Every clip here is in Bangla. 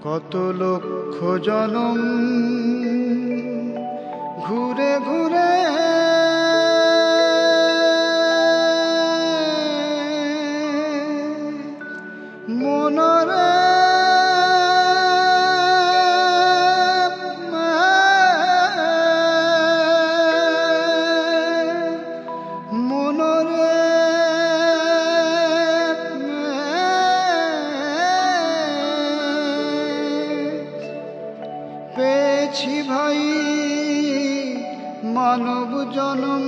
কত লক্ষ জনম ঘুরে ঘুরে মনরে পেয়েছি ভাই মানব জনম,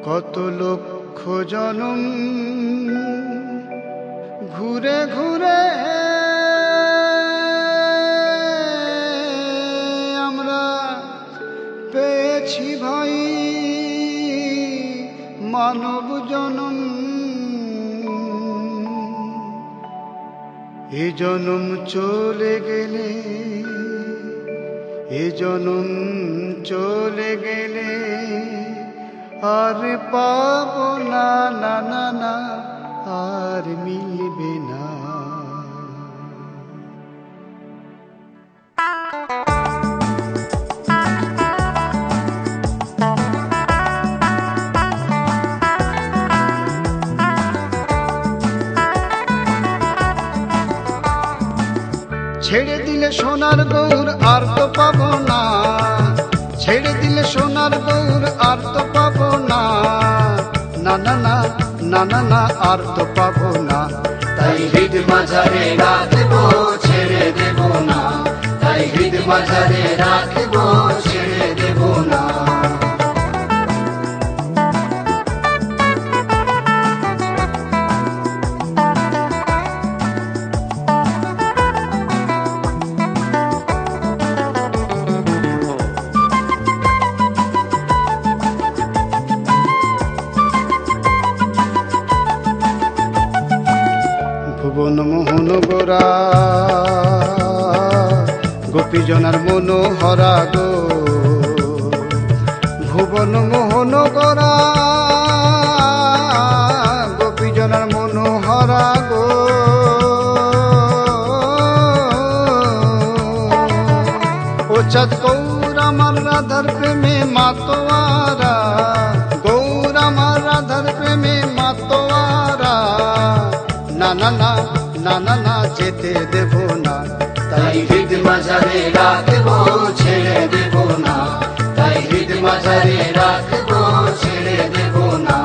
কত লক্ষ জনম ঘুরে ঘুরে আমরা পেয়েছি ভাই মানব জনম। এ জনম চলে গেলে, এ জনম চলে গেলে আর পাবো না, না না না আর মিলবে না। ছেড়ে দিলে সোনার গৌর আর তো পাবো না, ছেড়ে দিলে সোনার গৌর আর তো পাবো না, না না না না না না আর তো পাবো না। তাই হৃদ মাঝারে রাখবো ছেড়ে দেব না, তাই হৃদ মাঝারে রাখবো ছেড়ে দেব না। ভুবন মোহন গোরা গোপীজনার মনোহরা গো, ভুবন মোহন গোরা গোপীজনার মনোহরা গো। ও চাঁদ গৌর আমার রাধার প্রেমে মাতোয়ারা, গৌর আমার রাধার প্রেমে মাতোয়ারা, না না না না না না যেতে দেব না। তাই হৃদ মাঝারে রাখবো ছেড়ে দেব না, তাই হৃদ মাঝারে রাখবো ছেড়ে দেব না।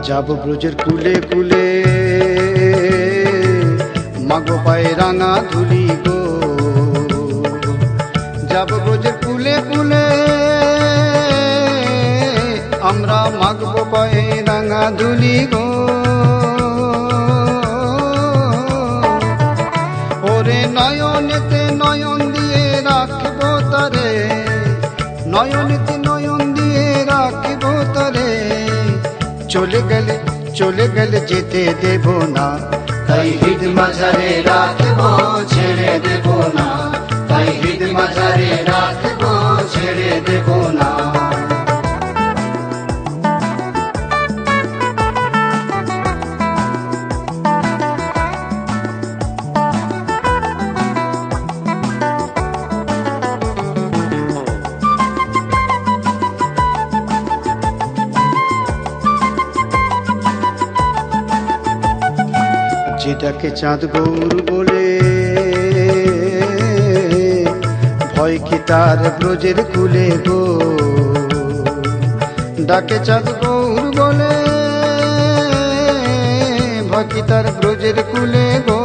যাব ব্রজের কুলে কুলে মাগো পায়ে রাঙা ধুলি গো, যাব ব্রজের কুলে কুলে আমরা মাগবো পায়ে রাঙা ধুলি গো। ওরে নয়নেতে নয়ন দিয়ে রাখবো তারে, নয়নেতে নয়ন দিয়ে রাখবো তারে, চলে গেলে চলে গেলে যেতে দেব না। তাই হৃদ মাঝারে রাখবো ছেড়ে দেব না, তাই হৃদ মাঝারে রাখবো ছেড়ে দেব না। যেটাকে চাঁদ গৌর বলে ভয় কি তার ব্রজের কুলে গো, ডাকে চাঁদ গৌর বলে ভয় কি তার ব্রজের কুলে গো।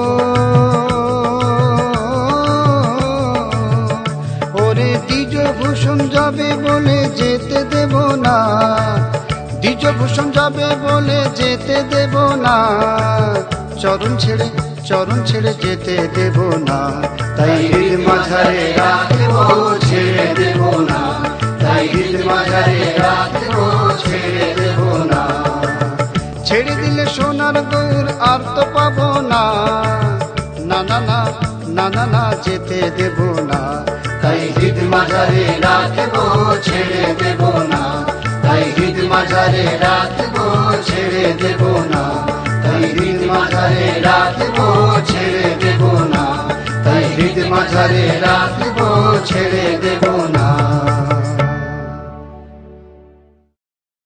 ওরে দ্বিজ ভূষণ যাবে বলে যেতে দেব না, দ্বিজ ভূষণ যাবে বলে যেতে দেব না, চরণ ছেড়ে চরণ ছেড়ে যেতে দেব না। তাই হৃদ মাঝারে রাখবো ছেড়ে দেব না, তাই হৃদ মাঝারে রাখবো ছেড়ে দেব না। ছেড়ে দিলে সোনার গৌর আর তো পাবো না, না না না না না না যেতে দেব না। তাই হৃদ মাঝারে রাখবো ছেড়ে দেব না, তাই হৃদ মাঝারে রাখবো ছেড়ে দেব না, তাই হৃদ মাঝারে রাখবো ছেড়ে দেব না, তাই হৃদ মাঝারে রাখবো ছেড়ে দেব না।